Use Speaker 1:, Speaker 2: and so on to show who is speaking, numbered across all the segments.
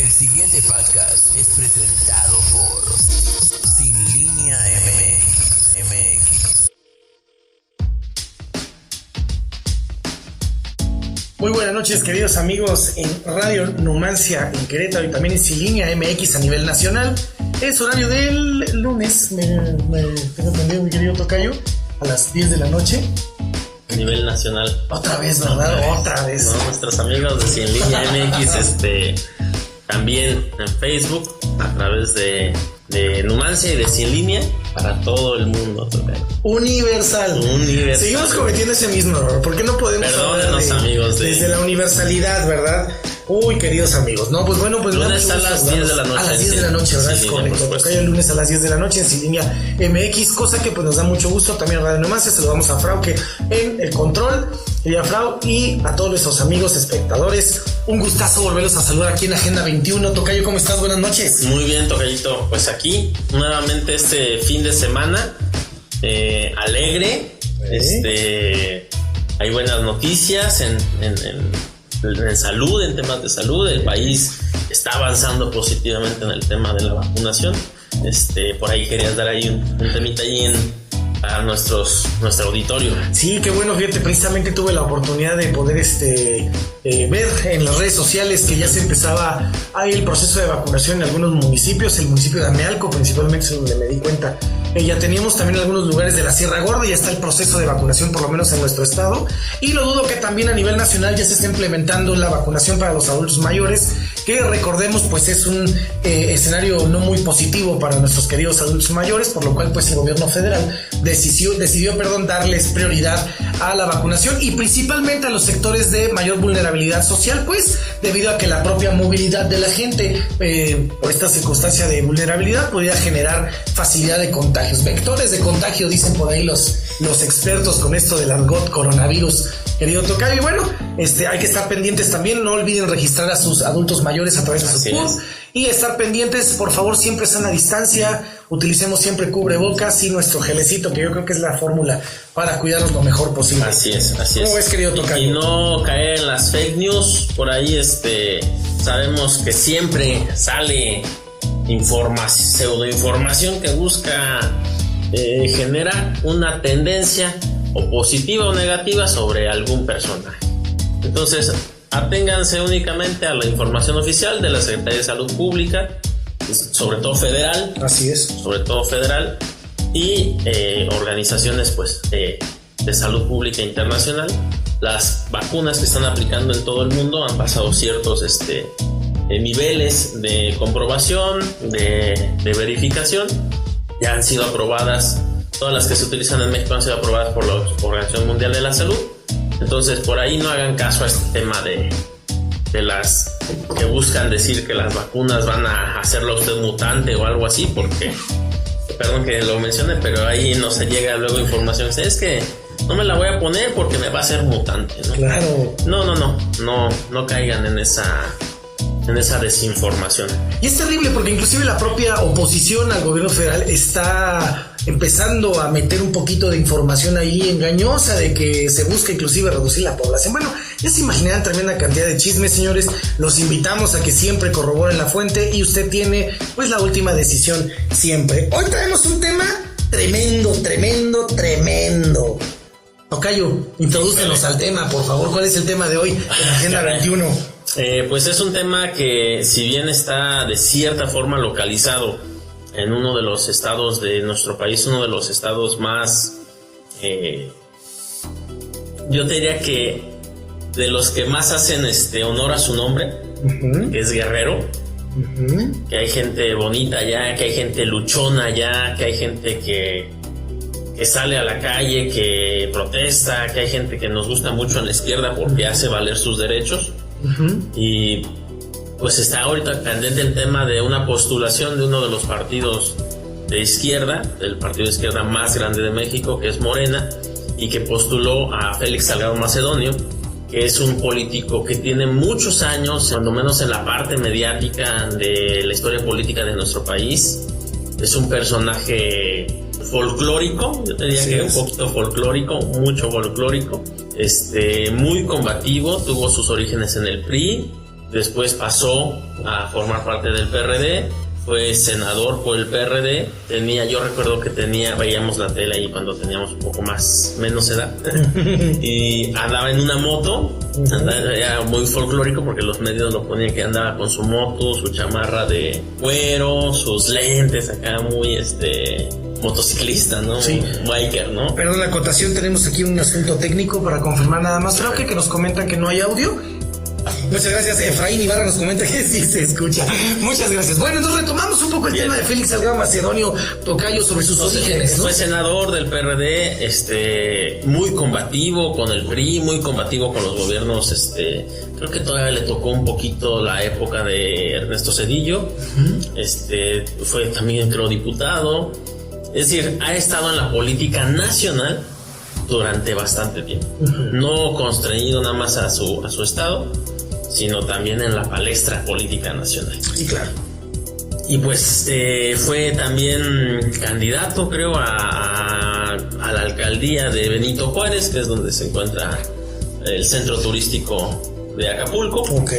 Speaker 1: El siguiente podcast es presentado por Sin Línea MX.
Speaker 2: Muy buenas noches, queridos amigos en Radio Numancia en Querétaro y también en Sin Línea MX a nivel nacional. Es horario del lunes, me tengo entendido, mi querido tocayo, a las 10 de la noche.
Speaker 3: A nivel nacional.
Speaker 2: Otra vez, ¿verdad? Otra vez.
Speaker 3: No, nuestros amigos de Sin Línea MX, también en Facebook, a través de Numancia y de Sin Línea, para todo el mundo.
Speaker 2: Universal. Seguimos cometiendo ese mismo error. ¿Por qué no podemos
Speaker 3: Perdónenos, amigos
Speaker 2: desde la universalidad, verdad? Uy, queridos amigos, no, pues bueno, pues
Speaker 3: lunes a las 10 de la noche.
Speaker 2: A las 10 de la noche, ¿verdad? Es correcto. Tocayo el lunes a las 10 de la noche en Sin Línea MX, cosa que pues nos da mucho gusto. También a Radio Numancia, se lo damos a Frau, que en el control, y a Frau, y a todos nuestros amigos espectadores. Un gustazo volverlos a saludar aquí en Agenda 21. Tocayo, ¿cómo estás? Buenas noches.
Speaker 3: Muy bien, Tocayito. Pues aquí, nuevamente este fin de semana, alegre. Hay buenas noticias en salud, en temas de salud. El país está avanzando positivamente en el tema de la vacunación. Por ahí querías dar ahí un temita ahí a nuestro auditorio.
Speaker 2: Sí, qué bueno, fíjate, precisamente tuve la oportunidad de poder ver en las redes sociales que ya se empezaba ahí el proceso de vacunación en algunos municipios. El municipio de Amealco principalmente es donde me di cuenta. Ya teníamos también en algunos lugares de la Sierra Gorda, ya está el proceso de vacunación por lo menos en nuestro estado, y lo dudo que también a nivel nacional ya se esté implementando la vacunación para los adultos mayores, que recordemos pues es un escenario no muy positivo para nuestros queridos adultos mayores, por lo cual pues el gobierno federal decidió darles prioridad a la vacunación y principalmente a los sectores de mayor vulnerabilidad social, pues debido a que la propia movilidad de la gente por esta circunstancia de vulnerabilidad podría generar facilidad de contagio. Vectores de contagio, dicen por ahí los expertos con esto del argot coronavirus, querido tocayo. Y bueno, hay que estar pendientes también. No olviden registrar a sus adultos mayores a través de su PUD y estar pendientes, por favor, siempre sana distancia. Utilicemos siempre cubrebocas y nuestro gelecito, que yo creo que es la fórmula para cuidarnos lo mejor posible.
Speaker 3: Así es.
Speaker 2: ¿Cómo ves, querido tocayo?
Speaker 3: Y no caer en las fake news. Por ahí sabemos que siempre sale pseudoinformación que busca generar una tendencia o positiva o negativa sobre algún personaje. Entonces, aténganse únicamente a la información oficial de la Secretaría de Salud Pública, sobre todo federal.
Speaker 2: Así es.
Speaker 3: Sobre todo federal y organizaciones pues de salud pública internacional. Las vacunas que están aplicando en todo el mundo han pasado ciertos niveles de comprobación, de verificación. Ya han sido aprobadas, todas las que se utilizan en México han sido aprobadas por la Organización Mundial de la Salud. Entonces por ahí no hagan caso a este tema de las que buscan decir que las vacunas van a hacerlo a usted mutante o algo así, porque, perdón que lo mencione, pero ahí no se llega luego información, es que no me la voy a poner porque me va a hacer mutante, ¿no?
Speaker 2: Claro.
Speaker 3: No caigan en esa desinformación.
Speaker 2: Y es terrible porque inclusive la propia oposición al gobierno federal está empezando a meter un poquito de información ahí engañosa de que se busca inclusive reducir la población. Bueno, ya se imaginarán tremenda cantidad de chismes, señores. Los invitamos a que siempre corroboren la fuente y usted tiene pues la última decisión siempre. Hoy traemos un tema tremendo. Tocayo, introdúcenos al tema, por favor. ¿Cuál es el tema de hoy en Agenda 21?
Speaker 3: Pues es un tema que, si bien está de cierta forma localizado en uno de los estados de nuestro país, uno de los estados más, yo te diría que de los que más hacen honor a su nombre, que es Guerrero, que hay gente bonita allá, que hay gente luchona allá, que hay gente que sale a la calle, que protesta, que hay gente que nos gusta mucho en la izquierda porque hace valer sus derechos. Y pues está ahorita candente el tema de una postulación de uno de los partidos de izquierda, el partido de izquierda más grande de México, que es Morena, y que postuló a Félix Salgado Macedonio, que es un político que tiene muchos años, cuando menos en la parte mediática de la historia política de nuestro país. Es un personaje folclórico, yo te diría que un poquito folclórico, mucho folclórico, muy combativo, tuvo sus orígenes en el PRI, después pasó a formar parte del PRD, fue senador por el PRD, yo recuerdo que veíamos la tele ahí cuando teníamos un poco menos edad, y andaba en una moto, era muy folclórico porque los medios lo ponían que andaba con su moto, su chamarra de cuero, sus lentes acá muy motociclista, ¿no?
Speaker 2: Sí.
Speaker 3: Biker, ¿no?
Speaker 2: Perdón la acotación, tenemos aquí un asunto técnico para confirmar nada más. Creo que nos comentan que no hay audio. Muchas gracias. Efraín Ibarra nos comenta que sí se escucha. Muchas gracias. Bueno, entonces retomamos un poco el tema de Félix Salgado Macedonio Tocayo sobre sus orígenes, ¿no?
Speaker 3: Fue senador del PRD, muy combativo con el PRI, muy combativo con los gobiernos, creo que todavía le tocó un poquito la época de Ernesto Zedillo. Fue también, creo, diputado. Es decir, ha estado en la política nacional durante bastante tiempo. No constreñido nada más a su estado, sino también en la palestra política nacional.
Speaker 2: Sí, claro.
Speaker 3: Y pues fue también candidato, creo, a la alcaldía de Benito Juárez, que es donde se encuentra el centro turístico de Acapulco.
Speaker 2: Ok.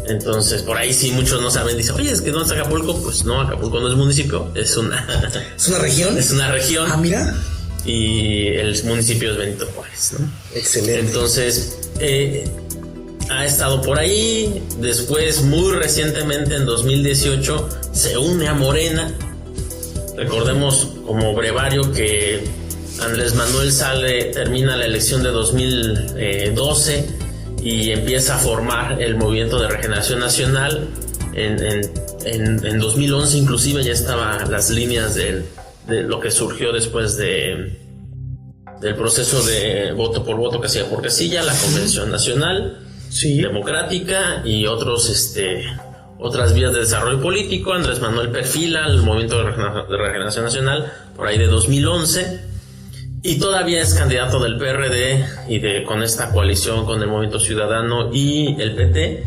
Speaker 3: Entonces, por ahí sí muchos no saben, dicen, oye, es que ¿dónde está Acapulco? Pues no, Acapulco no es municipio, es una...
Speaker 2: ¿Es una región?
Speaker 3: Es una región.
Speaker 2: Ah, mira.
Speaker 3: Y el municipio es Benito Juárez, ¿no?
Speaker 2: Excelente.
Speaker 3: Entonces, ha estado por ahí. Después, muy recientemente, en 2018, se une a Morena. Recordemos como brevario que Andrés Manuel termina la elección de 2012 y empieza a formar el Movimiento de Regeneración Nacional. En 2011 inclusive ya estaban las líneas de lo que surgió después del proceso de voto por voto, casilla por casilla, la Convención Nacional, sí, Democrática y otras vías de desarrollo político. Andrés Manuel perfila el Movimiento de Regeneración Nacional por ahí de 2011 y todavía es candidato del PRD y con esta coalición con el Movimiento Ciudadano y el PT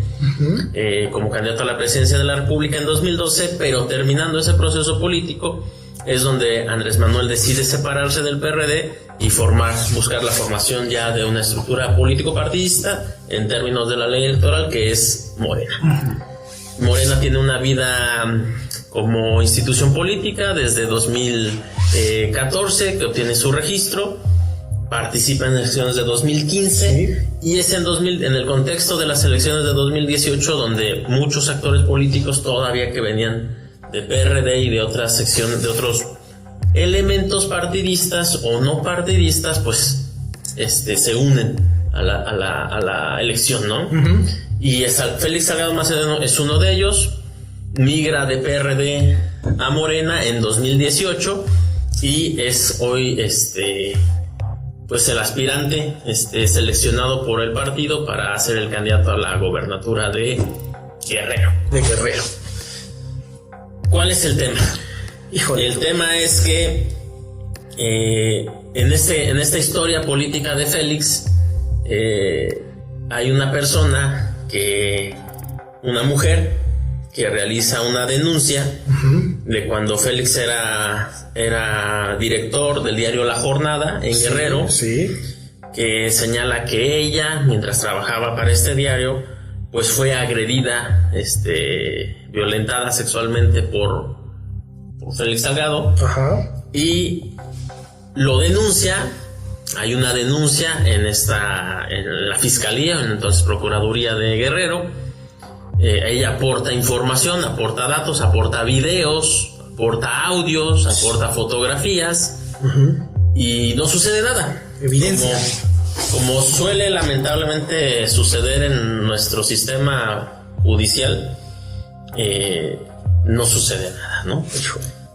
Speaker 3: como candidato a la presidencia de la República en 2012, pero terminando ese proceso político es donde Andrés Manuel decide separarse del PRD y buscar la formación ya de una estructura político-partidista en términos de la ley electoral, que es Morena. Morena tiene una vida como institución política desde 2014, que obtiene su registro, participa en elecciones de 2015, sí, y es en el contexto de las elecciones de 2018 donde muchos actores políticos todavía que venían de PRD y de otras secciones, de otros elementos partidistas o no partidistas, pues se unen a la elección, ¿no? Y Félix Salgado Macedonio es uno de ellos. Migra de PRD a Morena en 2018 y es hoy pues el aspirante seleccionado por el partido para ser el candidato a la gobernatura de Guerrero. ¿Cuál es el tema? Híjole. El tema es que en esta historia política de Félix hay una mujer que realiza una denuncia de cuando Félix era director del diario La Jornada en Guerrero, sí, que señala que ella, mientras trabajaba para este diario, pues fue agredida, violentada sexualmente por Félix Salgado. Ajá. Y lo denuncia. Hay una denuncia en la fiscalía, en entonces Procuraduría de Guerrero. Ella aporta información, aporta datos, aporta videos, aporta audios, aporta fotografías, y no sucede nada.
Speaker 2: Evidencia.
Speaker 3: Como suele lamentablemente suceder en nuestro sistema judicial, no sucede nada, ¿no?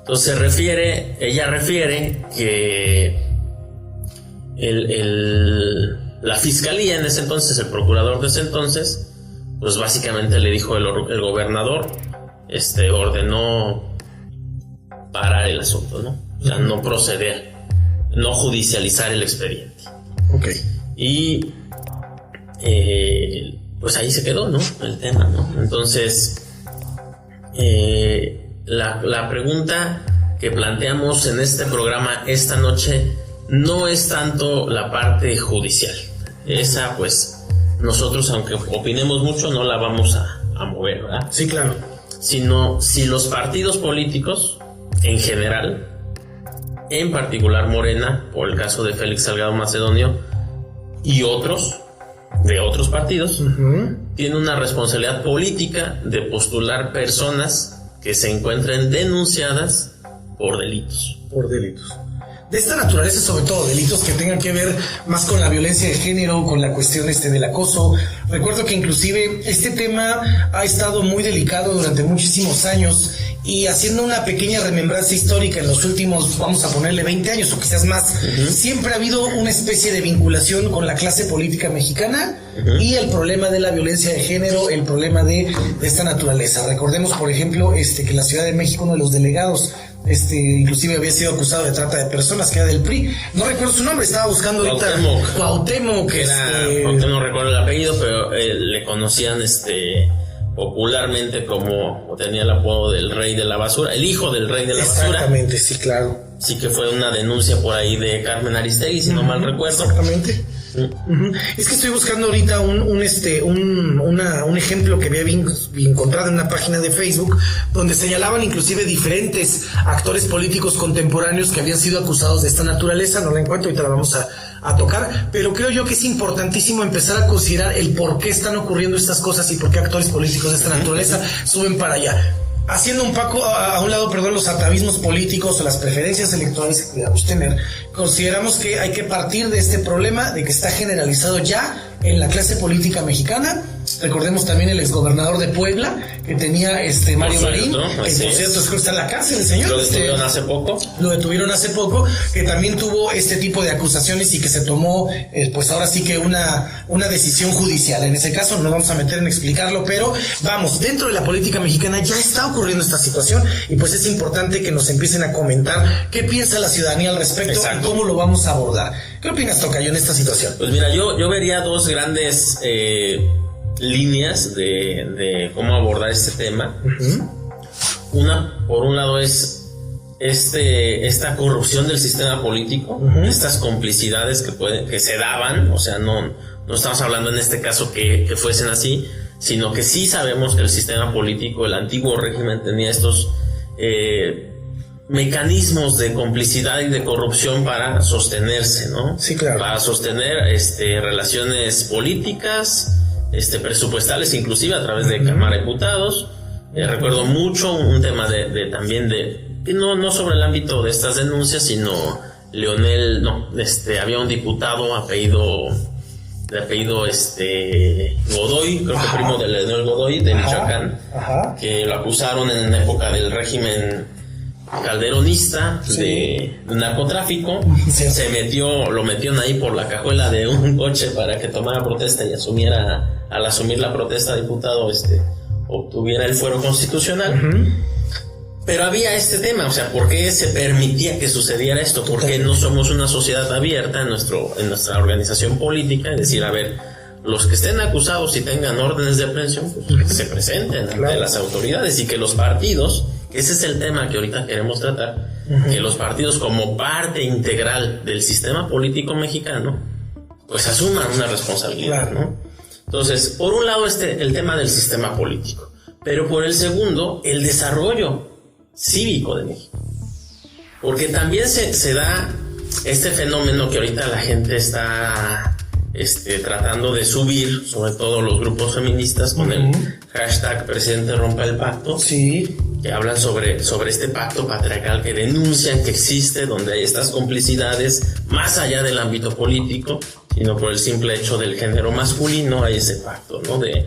Speaker 3: Entonces ella refiere que la fiscalía en ese entonces, el procurador de ese entonces, pues básicamente le dijo el gobernador, ordenó parar el asunto, ¿no? O sea, no proceder, no judicializar el expediente.
Speaker 2: Ok.
Speaker 3: Y pues ahí se quedó, ¿no? El tema, ¿no? Entonces, la pregunta que planteamos en este programa esta noche no es tanto la parte judicial. Esa, pues, nosotros, aunque opinemos mucho, no la vamos a a mover, ¿verdad?
Speaker 2: Sí, claro.
Speaker 3: Sino si los partidos políticos, en general, en particular Morena, por el caso de Félix Salgado Macedonio, y otros, de otros partidos, tienen una responsabilidad política de postular personas que se encuentren denunciadas por delitos.
Speaker 2: Por delitos. De esta naturaleza, sobre todo delitos que tengan que ver más con la violencia de género, con la cuestión del acoso. Recuerdo que inclusive este tema ha estado muy delicado durante muchísimos años, y haciendo una pequeña remembranza histórica en los últimos, vamos a ponerle 20 años o quizás más, siempre ha habido una especie de vinculación con la clase política mexicana y el problema de la violencia de género, el problema de esta naturaleza. Recordemos, por ejemplo, que en la Ciudad de México uno de los delegados inclusive había sido acusado de trata de personas, que era del PRI, no recuerdo su nombre, estaba buscando ahorita Cuauhtémoc,
Speaker 3: no recuerdo el apellido, pero le conocían popularmente como, tenía el apodo del rey de la basura, el hijo del rey de la basura.
Speaker 2: Exactamente, sí, claro.
Speaker 3: Sí, que fue una denuncia por ahí de Carmen Aristegui, si no mal recuerdo.
Speaker 2: Exactamente. Es que estoy buscando ahorita un ejemplo que había encontrado en una página de Facebook, donde señalaban inclusive diferentes actores políticos contemporáneos que habían sido acusados de esta naturaleza. No la encuentro, ahorita la vamos a tocar, pero creo yo que es importantísimo empezar a considerar el por qué están ocurriendo estas cosas y por qué actores políticos de esta naturaleza suben para allá. Haciendo un poco a un lado, los atavismos políticos o las preferencias electorales que podamos tener, consideramos que hay que partir de este problema de que está generalizado ya en la clase política mexicana. Recordemos también el exgobernador de Puebla, que tenía Mario Marín, que por cierto está en la cárcel el señor.
Speaker 3: Lo detuvieron hace poco.
Speaker 2: Lo detuvieron hace poco, que también tuvo este tipo de acusaciones y que se tomó, pues ahora sí que una decisión judicial. En ese caso no nos vamos a meter en explicarlo, pero vamos, dentro de la política mexicana ya está ocurriendo esta situación, y pues es importante que nos empiecen a comentar qué piensa la ciudadanía al respecto. Exacto. Y cómo lo vamos a abordar. ¿Qué opinas, Tocayo, en esta situación?
Speaker 3: Pues mira, yo vería dos grandes líneas de cómo abordar este tema. Una, por un lado, es esta corrupción del sistema político, estas complicidades que se daban, o sea, no estamos hablando en este caso que fuesen así, sino que sí sabemos que el sistema político, el antiguo régimen, tenía estos mecanismos de complicidad y de corrupción para sostenerse, ¿no?
Speaker 2: Sí, claro.
Speaker 3: Para sostener relaciones políticas, presupuestales, inclusive a través de Cámara de Diputados. Recuerdo mucho un tema no sobre el ámbito de estas denuncias, sino había un diputado de apellido Godoy, creo que primo de Leonel Godoy, de Michoacán, que lo acusaron en la época del régimen calderonista de narcotráfico. Lo metieron ahí por la cajuela de un coche para que tomara protesta, y al asumir la protesta, diputado obtuviera el fuero constitucional. Pero había este tema, o sea, ¿por qué se permitía que sucediera esto? ¿Por qué no somos una sociedad abierta en nuestra organización política? Es decir, a ver, los que estén acusados y tengan órdenes de aprehensión, pues que se presenten ante las autoridades, y que los partidos, ese es el tema que ahorita queremos tratar, que los partidos, como parte integral del sistema político mexicano, pues asuman una responsabilidad, ¿no? Entonces, por un lado el tema del sistema político, pero por el segundo, el desarrollo cívico de México, porque también se da este fenómeno que ahorita la gente está tratando de subir, sobre todo los grupos feministas, con el hashtag Presidente Rompa el Pacto, que hablan sobre este pacto patriarcal, que denuncian que existe, donde hay estas complicidades más allá del ámbito político, sino por el simple hecho del género masculino hay ese pacto, ¿no? De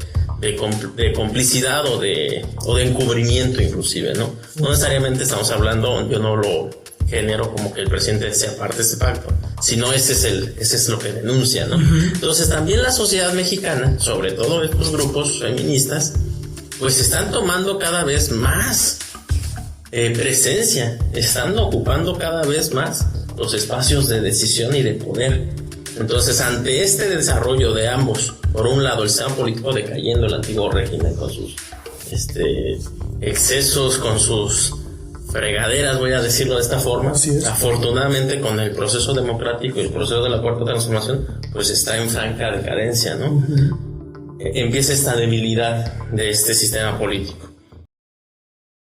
Speaker 3: complicidad o de encubrimiento, inclusive, ¿no? No necesariamente estamos hablando, yo no lo genero como que el presidente sea parte de ese pacto, sino ese es lo que denuncia, ¿no? Entonces también la sociedad mexicana, sobre todo estos grupos feministas, pues están tomando cada vez más presencia, están ocupando cada vez más los espacios de decisión y de poder. Entonces, ante este desarrollo de ambos, por un lado el sistema político decayendo, el antiguo régimen con sus excesos, con sus fregaderas, voy a decirlo de esta forma, afortunadamente con el proceso democrático y el proceso de la Cuarta Transformación, pues está en franca decadencia, ¿no? empieza esta debilidad de este sistema político.